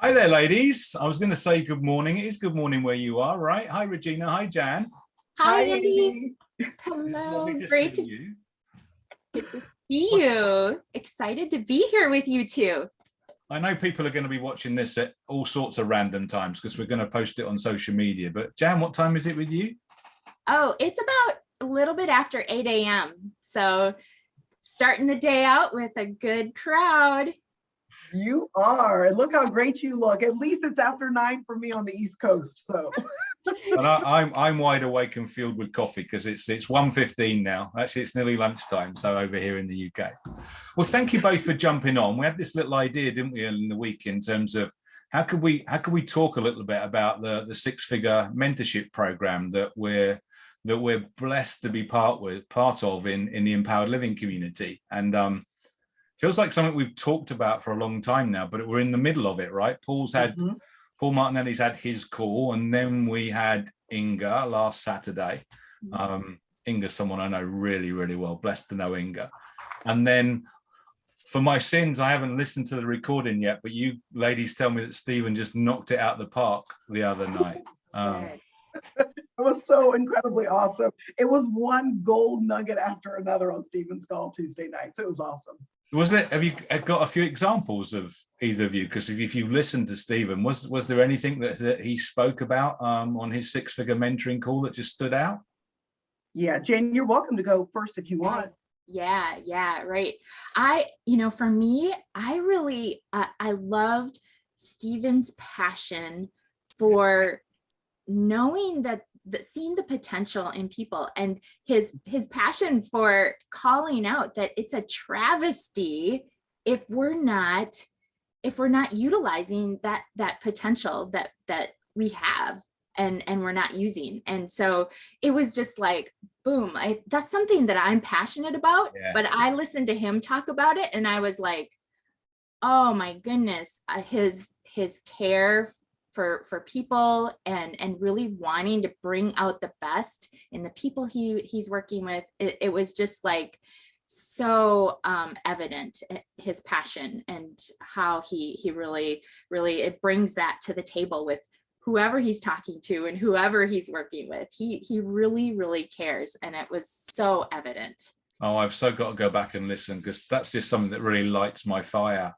Hi there, ladies. I was going to say good morning. It is good morning where you are, right? Hi, Regina. Hi, Jan. Hi, Andy. Hello. Great to see you. Good to see you. Excited to be here with you two. I know people are going to be watching this at all sorts of random times because we're going to post it on social media. But Jan, what time is it with you? Oh, it's about a little bit after 8 a.m. So starting the day out with a good crowd. You are, and look how great you look. At least it's after 9 for me on the East Coast. So, and I'm wide awake and filled with coffee because it's 1:15 now. Actually, it's nearly lunchtime. So over here in the UK. Well, thank you both for jumping on. We had this little idea, didn't we, in the week in terms of how could we talk a little bit about the six-figure mentorship program that we're blessed to be part of in the empowered living community. And feels like something we've talked about for a long time now, but we're in the middle of it, right? Paul Martinelli's had his call, and then we had Inga last Saturday. Inga's someone I know really, really well, blessed to know Inga. And then for my sins, I haven't listened to the recording yet, but you ladies tell me that Stephen just knocked it out of the park the other night. it was so incredibly awesome. It was one gold nugget after another on Stephen's call Tuesday night. So it was awesome. Was it? Have you got a few examples of either of you? Because if you've listened to Stephen, was there anything that he spoke about on his six-figure mentoring call that just stood out? Yeah, Jane, you're welcome to go first if you want. Yeah, right. For me, I really, I loved Stephen's passion for knowing that seeing the potential in people, and his passion for calling out that it's a travesty if we're not utilizing that potential that we have and we're not using. And so it was just like, boom, that's something that I'm passionate about. Yeah. But I listened to him talk about it and I was like, oh my goodness, his care for people and really wanting to bring out the best in the people he's working with. It was just like so evident, his passion and how he really it brings that to the table with whoever he's talking to and whoever he's working with. He really cares, and it was so evident. Oh, I've so got to go back and listen because that's just something that really lights my fire.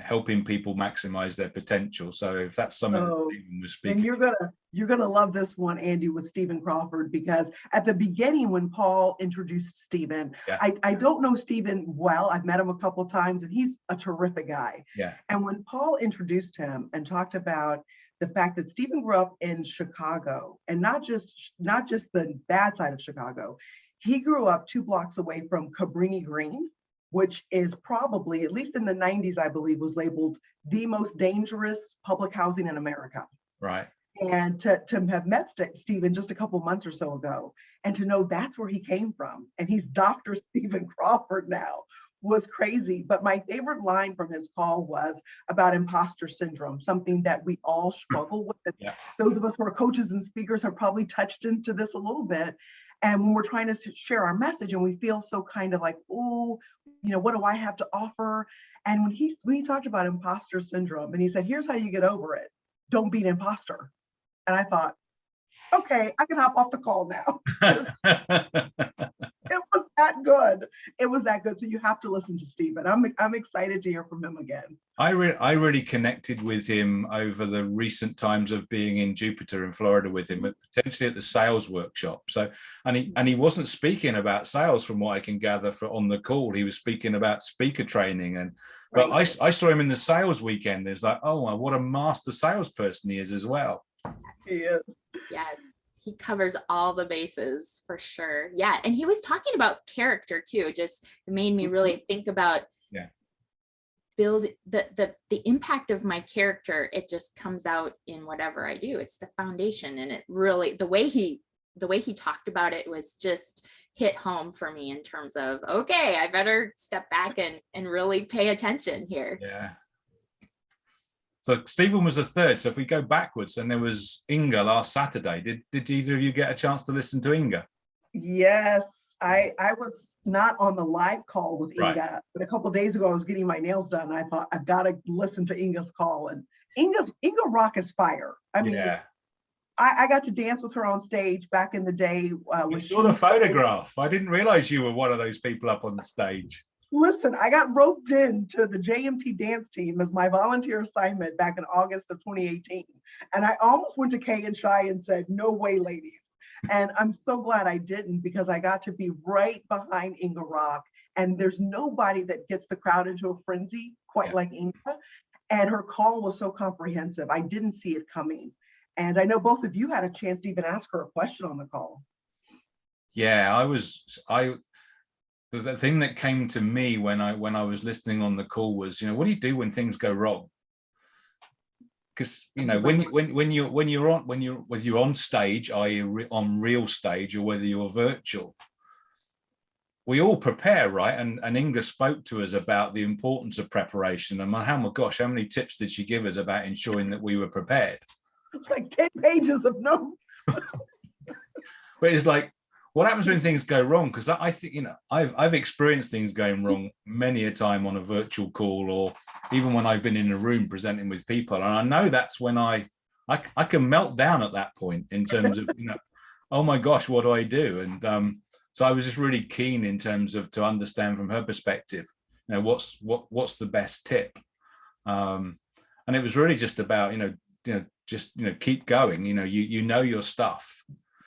Helping people maximize their potential. So if that's something that Stephen was speaking, and you're gonna love this one, Andy, with Stephen Crawford, because at the beginning when Paul introduced Stephen, I don't know Stephen well. I've met him a couple of times, and he's a terrific guy. Yeah. And when Paul introduced him and talked about the fact that Stephen grew up in Chicago, and not just the bad side of Chicago, he grew up 2 blocks away from Cabrini Green, which is probably, at least in the 90s, I believe, was labeled the most dangerous public housing in America. Right. And to have met Stephen just a couple of months or so ago, and to know that's where he came from, and he's Dr. Stephen Crawford now, was crazy. But my favorite line from his call was about imposter syndrome, something that we all struggle with. Yeah. Those of us who are coaches and speakers have probably touched into this a little bit. And when we're trying to share our message and we feel so kind of like, oh, what do I have to offer? And when he talked about imposter syndrome, and he said, here's how you get over it. Don't be an imposter. And I thought, okay, I can hop off the call now. It was that good. It was that good. So you have to listen to Stephen. I'm excited to hear from him again. I really connected with him over the recent times of being in Jupiter in Florida with him, but potentially at the sales workshop. So, and he wasn't speaking about sales from what I can gather on the call. He was speaking about speaker training, but right. I saw him in the sales weekend. It's like, oh, what a master salesperson he is as well. He is. Yes. He covers all the bases for sure. Yeah. And he was talking about character too. Just made me really think about build the impact of my character. It just comes out in whatever I do. It's the foundation. And it really, the way he talked about it was just hit home for me in terms of, okay, I better step back and really pay attention here. Yeah. So Stephen was the third. So if we go backwards, and there was Inga last Saturday. Did either of you get a chance to listen to Inga? Yes, I was not on the live call with Inga, Right. but a couple of days ago I was getting my nails done, and I thought I've got to listen to Inga's call. And Inga Rock is fire. I mean, Yeah. I got to dance with her on stage back in the day. I When saw the photograph. I didn't realize you were one of those people up on the stage. Listen, I got roped into the JMT dance team as my volunteer assignment back in August of 2018. And I almost went to Kay and Shy and said, no way, ladies. And I'm so glad I didn't, because I got to be right behind Inga Rock. And there's nobody that gets the crowd into a frenzy quite like Inga. And her call was so comprehensive. I didn't see it coming. And I know both of you had a chance to even ask her a question on the call. Yeah, the thing that came to me when I was listening on the call was, what do you do when things go wrong? Because when you're on stage, i.e. on real stage, or whether you're virtual, we all prepare, right? And Inga spoke to us about the importance of preparation, and how many tips did she give us about ensuring that we were prepared? It's like 10 pages of notes. But it's like, what happens when things go wrong? Because I think, I've experienced things going wrong many a time on a virtual call, or even when I've been in a room presenting with people. And I know that's when I can melt down at that point in terms of, oh my gosh, what do I do? And so I was just really keen in terms of to understand from her perspective, what's the best tip? And it was really just about, keep going, your stuff.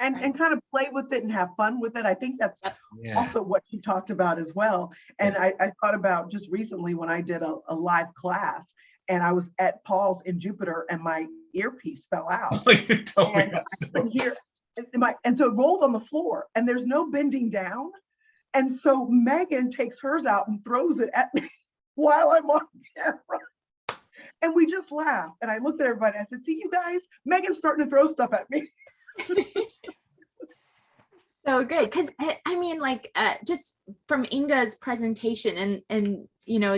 And kind of play with it and have fun with it. I think that's also what she talked about as well. And I thought about just recently when I did a live class, and I was at Paul's in Jupiter, and my earpiece fell out. You told me and that I couldn't hear, and so it rolled on the floor, and there's no bending down. And so Megan takes hers out and throws it at me while I'm on camera. And we just laughed. And I looked at everybody. I said, see, you guys, Megan's starting to throw stuff at me. So good, because I mean, just from Inga's presentation and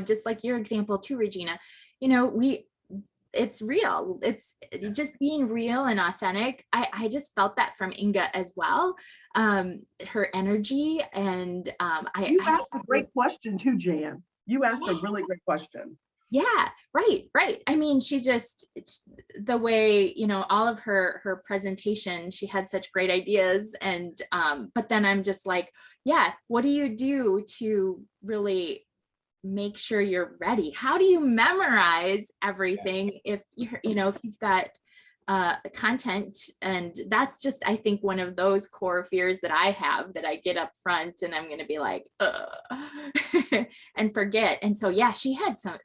just like your example too, Regina, it's real. It's just being real and authentic. I just felt that from Inga as well. Her energy, and you asked a great question too, Jan. You asked a really great question. Yeah, right. I mean, it's the way, all of her presentation, she had such great ideas. And, but then I'm just like, yeah, what do you do to really make sure you're ready? How do you memorize everything if if you've got content? And that's just, I think, one of those core fears that I have, that I get up front and I'm going to be like, and forget. And so, yeah, she had some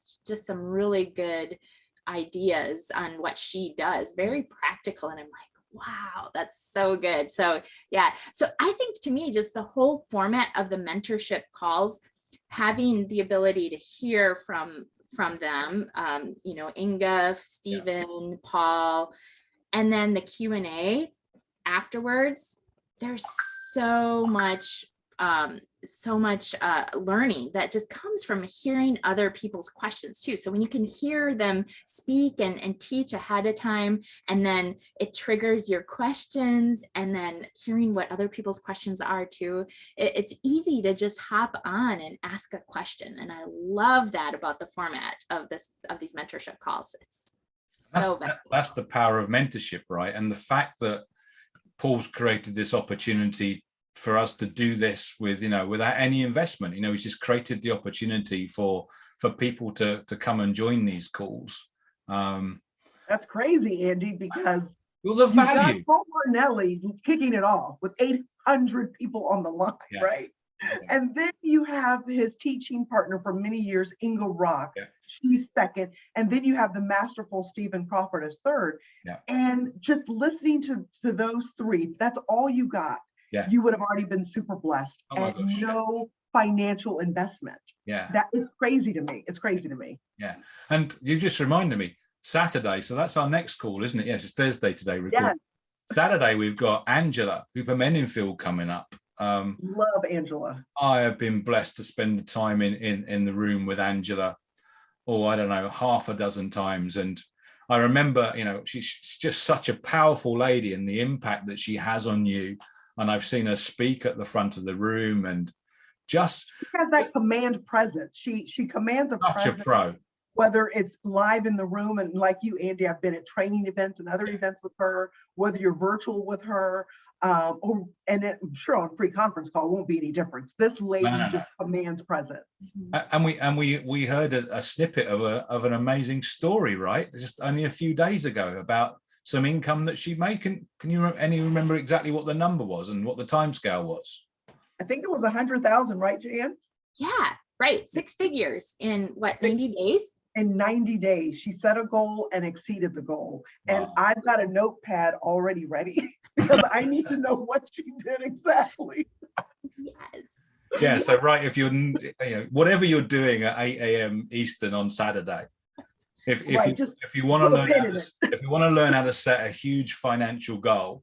really good ideas on what she does, very practical. And I'm like, wow, that's so good. So, yeah. So I think, to me, just the whole format of the mentorship calls, having the ability to hear from them, Inga, Stephen, Paul, and then the Q&A afterwards, there's so much learning that just comes from hearing other people's questions too. So when you can hear them speak and teach ahead of time, and then it triggers your questions, and then hearing what other people's questions are too, it's easy to just hop on and ask a question. And I love that about the format of these mentorship calls. That's the power of mentorship, right? And the fact that Paul's created this opportunity for us to do this with, without any investment. He's just created the opportunity for people to come and join these calls. That's crazy, Andy, because the value. Paul Martinelli kicking it off with 800 people on the line, right? Yeah. And then you have his teaching partner for many years, Inga Rock. Yeah. She's second. And then you have the masterful Stephen Crawford as third. Yeah. And just listening to those three, that's all you got. Yeah. You would have already been super blessed, and no financial investment. Yeah. That is crazy to me. It's crazy to me. Yeah. And you just reminded me, Saturday. So that's our next call, isn't it? Yes, it's Thursday today. Yeah. Saturday, we've got Angela Hooper Meningfield coming up. Love Angela. I have been blessed to spend the time in the room with Angela, I don't know, half a dozen times. And I remember, she's just such a powerful lady, and the impact that she has on you. and I've seen her speak at the front of the room, and just she has that command presence. She commands a such presence. a pro. Whether it's live in the room, and like you, Andy, I've been at training events and other events with her, whether you're virtual with her, I'm sure on free conference call won't be any difference. This lady just commands presence. And we heard a snippet of an amazing story, right? Just only a few days ago about some income that she made. Can you remember exactly what the number was and what the timescale was? I think it was 100,000, right, Jan? Yeah, right. 6 figures in what, 90 days? In 90 days, she set a goal and exceeded the goal. Wow. And I've got a notepad already ready because I need to know what she did exactly. Yes. Yeah. So, right. If you're, whatever you're doing at 8 a.m. Eastern on Saturday, if you want to learn how to set a huge financial goal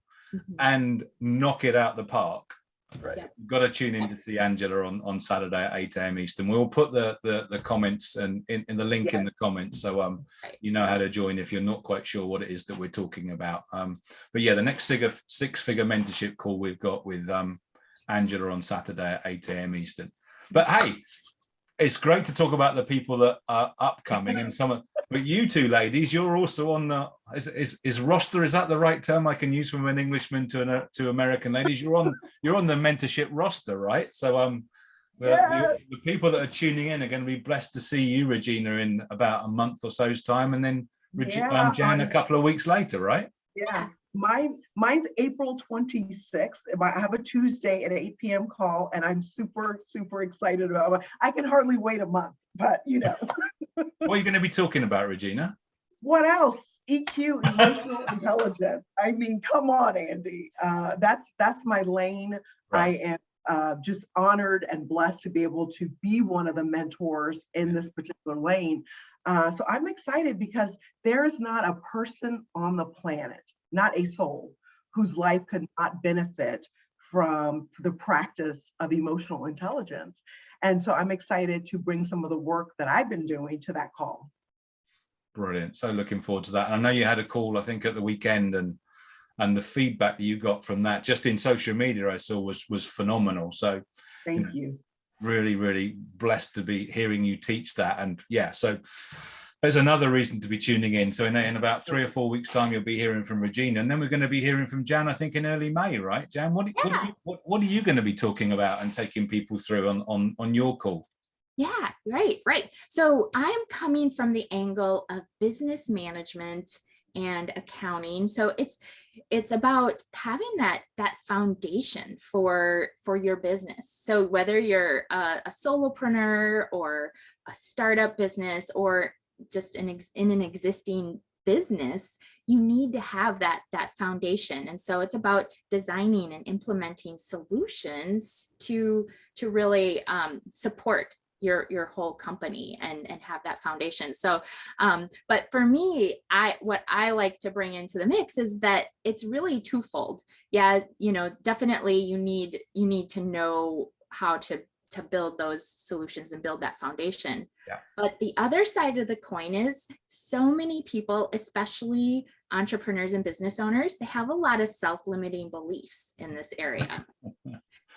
and knock it out the park, right. Yep. Got to tune in to see Angela on Saturday at 8 a.m. Eastern. We'll put the comments and in the link in the comments, so you know how to join if you're not quite sure what it is that we're talking about. But yeah, the next six-figure mentorship call we've got with Angela on Saturday at 8 a.m. Eastern. But hey, it's great to talk about the people that are upcoming and but you two ladies, you're also on the is roster, is that the right term I can use from an Englishman to American ladies? You're on the mentorship roster, right? So the people that are tuning in are going to be blessed to see you, Regina, in about a month or so's time, and then Jan a couple of weeks later, right? Yeah. Mine's April 26th. I have a Tuesday at 8 p.m. call, and I'm super, super excited about it. I can hardly wait a month, but What are you going to be talking about, Regina? What else? EQ, emotional intelligence. I mean, come on, Andy. That's my lane. Right. I am just honored and blessed to be able to be one of the mentors in this particular lane. So I'm excited because there is not a person on the planet, not a soul, whose life could not benefit from the practice of emotional intelligence. And so I'm excited to bring some of the work that I've been doing to that call. Brilliant. So looking forward to that. And I know you had a call, I think, at the weekend, and the feedback that you got from that just in social media I saw was phenomenal. So thank you. Really, really blessed to be hearing you teach that. And yeah, so there's another reason to be tuning in. So in about 3 or 4 weeks' time, you'll be hearing from Regina, and then we're going to be hearing from Jan, I think, in early May, right? Jan, what are you going to be talking about and taking people through on your call? Yeah, right. So I'm coming from the angle of business management and accounting. So it's about having that foundation for your business. So whether you're a solopreneur or a startup business or just in an existing business, you need to have that foundation. And so it's about designing and implementing solutions to really support your whole company and have that foundation. So, but for me, what I like to bring into the mix is that it's really twofold. Yeah, definitely you need to know how to build those solutions and build that foundation. Yeah. But the other side of the coin is so many people, especially entrepreneurs and business owners, they have a lot of self-limiting beliefs in this area.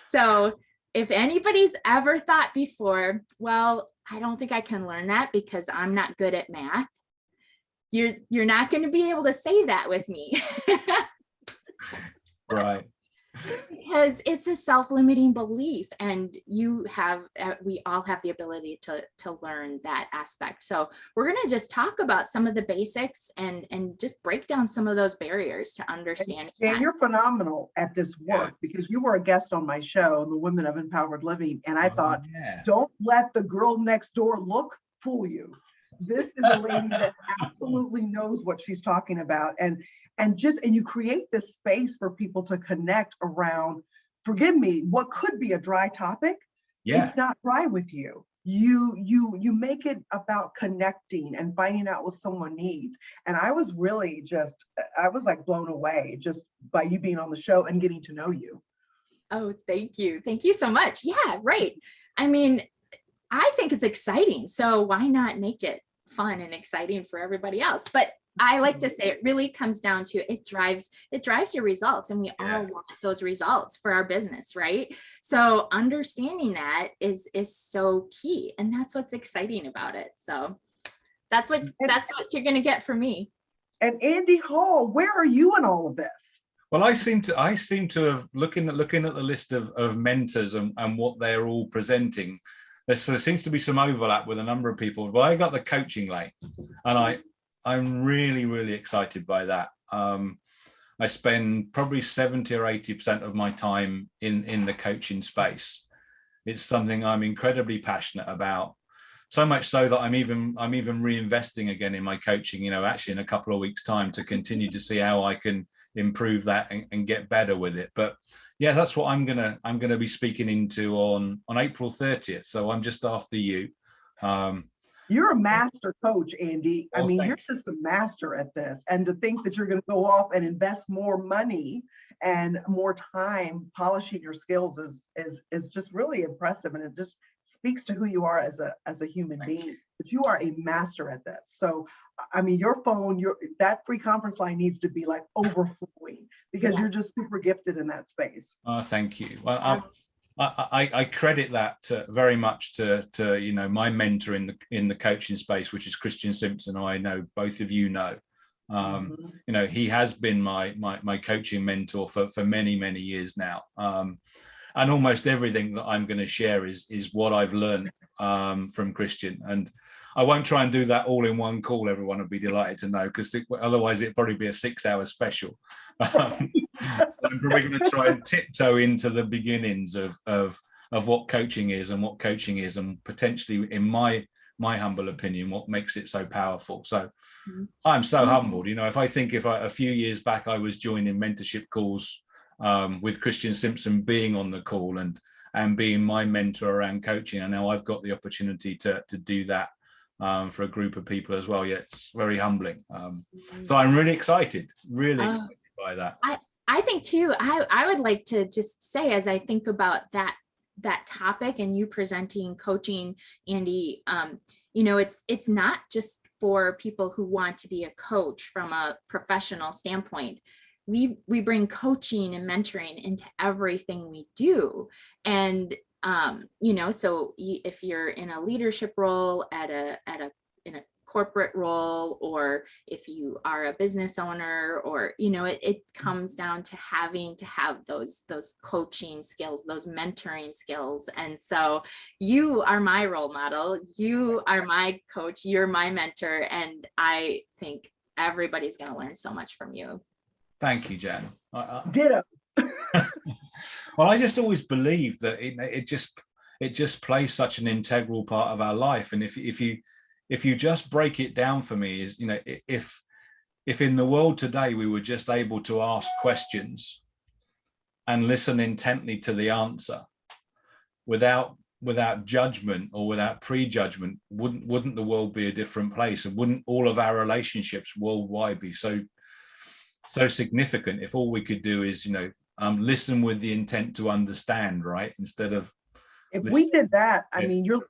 So if anybody's ever thought before, well, I don't think I can learn that because I'm not good at math, you're not going to be able to say that with me. Right. Because it's a self-limiting belief, and we all have the ability to learn that aspect. So we're going to just talk about some of the basics and just break down some of those barriers to understand. And you're phenomenal at this work because you were a guest on my show, The Women of Empowered Living, and I thought, don't let the girl next door look fool you. This is a lady that absolutely knows what she's talking about, and you create this space for people to connect around. Forgive me, what could be a dry topic, it's not dry with you. You make it about connecting and finding out what someone needs. And I was really I was like blown away just by you being on the show and getting to know you. Oh, thank you so much. Yeah, right. I mean, I think it's exciting, so why not make it fun and exciting for everybody else? But I like to say it really comes down to it drives your results, and we all want those results for our business, right? So understanding that is so key, and that's what's exciting about it. So that's what you're going to get from me. And Andy Hall, where are you in all of this? Well, I seem to have looking at the list of mentors and what they're all presenting. There seems to be some overlap with a number of people, but I got the coaching lane, and I'm really, really excited by that. I spend probably 70 or 80% of my time in the coaching space. It's something I'm incredibly passionate about. So much so that I'm even reinvesting again in my coaching, actually in a couple of weeks' time, to continue to see how I can improve that and get better with it. But yeah, that's what I'm gonna be speaking into on April 30th. So I'm just after you. You're a master coach, Andy. Well, I mean, you're just a master at this. And to think that you're going to go off and invest more money and more time polishing your skills is just really impressive. And it just speaks to who you are as a human being. But you are a master at this. So, I mean, your phone, that free conference line needs to be like overflowing, because you're just super gifted in that space. Oh, thank you. Well, I credit that very much to my mentor in the coaching space, which is Christian Simpson, who I know both of you know. He has been my coaching mentor for many, many years now. And almost everything that I'm going to share is what I've learned from Christian. And I won't try and do that all in one call. Everyone would be delighted to know, because otherwise it'd probably be a 6-hour special. I'm probably going to try and tiptoe into the beginnings of what coaching is and potentially, in my humble opinion, what makes it so powerful. So I'm so humbled. If a few years back I was joining mentorship calls with Christian Simpson being on the call and being my mentor around coaching, and now I've got the opportunity to do that for a group of people as well. Yeah, it's very humbling. So I'm really excited by that. I think too, I would like to just say, as I think about that topic and you presenting coaching, Andy, it's not just for people who want to be a coach from a professional standpoint. We bring coaching and mentoring into everything we do. And so if you're in a leadership role in a corporate role, or if you are a business owner, or it comes down to having to have those coaching skills, those mentoring skills. And so you are my role model, you are my coach, you're my mentor, and I think everybody's going to learn so much from you. Thank you, Jen. Ditto. Well, I just always believe that it just plays such an integral part of our life. And if you just break it down for me, is if in the world today we were just able to ask questions and listen intently to the answer without judgment or without prejudgment, wouldn't the world be a different place? And wouldn't all of our relationships worldwide be so significant if all we could do is listen with the intent to understand, right? Instead of, if we did that, I mean, you're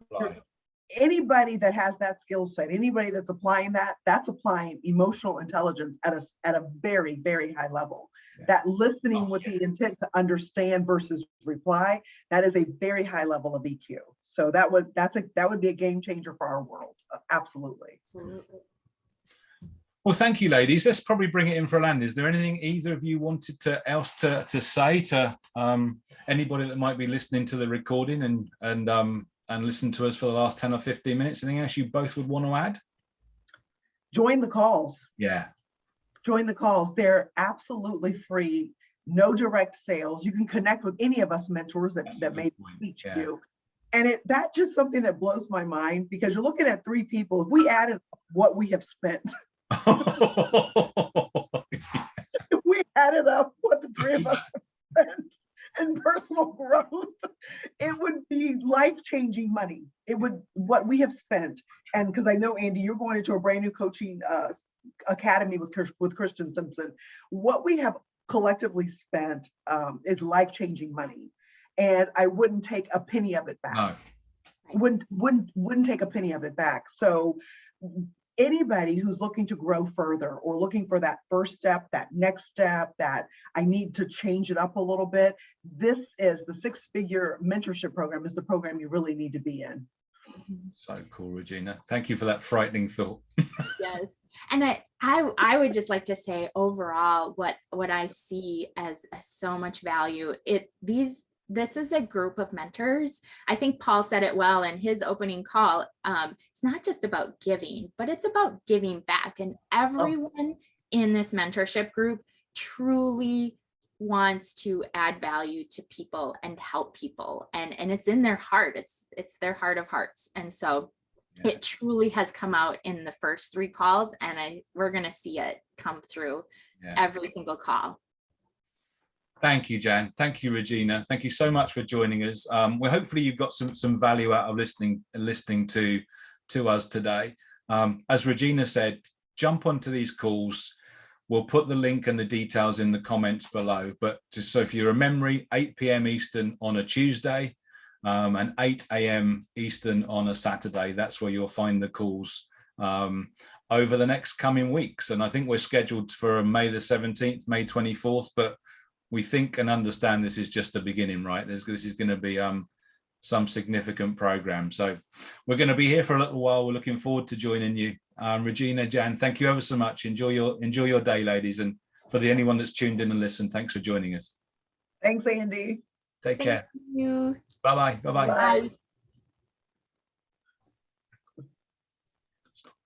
anybody that has that skill set, anybody that's applying that's applying emotional intelligence at a very, very high level. That listening with the intent to understand versus reply, that is a very high level of EQ. So that would be a game changer for our world. Absolutely. Well, thank you, ladies. Let's probably bring it in for a land. Is there anything either of you wanted to say to anybody that might be listening to the recording and listen to us for the last 10 or 15 minutes? Anything else you both would want to add? Join the calls. Yeah. Join the calls. They're absolutely free. No direct sales. You can connect with any of us mentors that may teach you. And that's just something that blows my mind, because you're looking at 3 people. If we added what we have spent, if we added up what the 3 of us have spent in personal growth, it would be life-changing money. It would, what we have spent. And because I know, Andy, you're going into a brand new coaching academy with Christian Simpson. What we have collectively spent is life-changing money. And I wouldn't take a penny of it back. No. Wouldn't take a penny of it back. So anybody who's looking to grow further or looking for that first step, that next step, that I need to change it up a little bit, this is the 6-figure mentorship program is the program you really need to be in. So cool, Regina. Thank you for that frightening thought. Yes. And I would just like to say overall, what I see as so much value, this is a group of mentors. I think Paul said it well in his opening call. It's not just about giving, but it's about giving back. And everyone in this mentorship group truly wants to add value to people and help people. And it's in their heart. It's their heart of hearts. And so it truly has come out in the first 3 calls, and we're going to see it come through every single call. Thank you, Jan. Thank you, Regina. Thank you so much for joining us. Well, hopefully you've got some value out of listening to us today. As Regina said, jump onto these calls. We'll put the link and the details in the comments below. But just so if you remember, 8 p.m. Eastern on a Tuesday and 8 a.m. Eastern on a Saturday. That's where you'll find the calls over the next coming weeks. And I think we're scheduled for May the 17th, May 24th. But we think and understand this is just the beginning, right? This is going to be some significant program. So we're going to be here for a little while. We're looking forward to joining you. Regina, Jan, thank you ever so much. Enjoy your day, ladies. And for anyone that's tuned in and listened, thanks for joining us. Thanks, Andy. Take care. Thank you. Bye-bye. Bye-bye. Bye.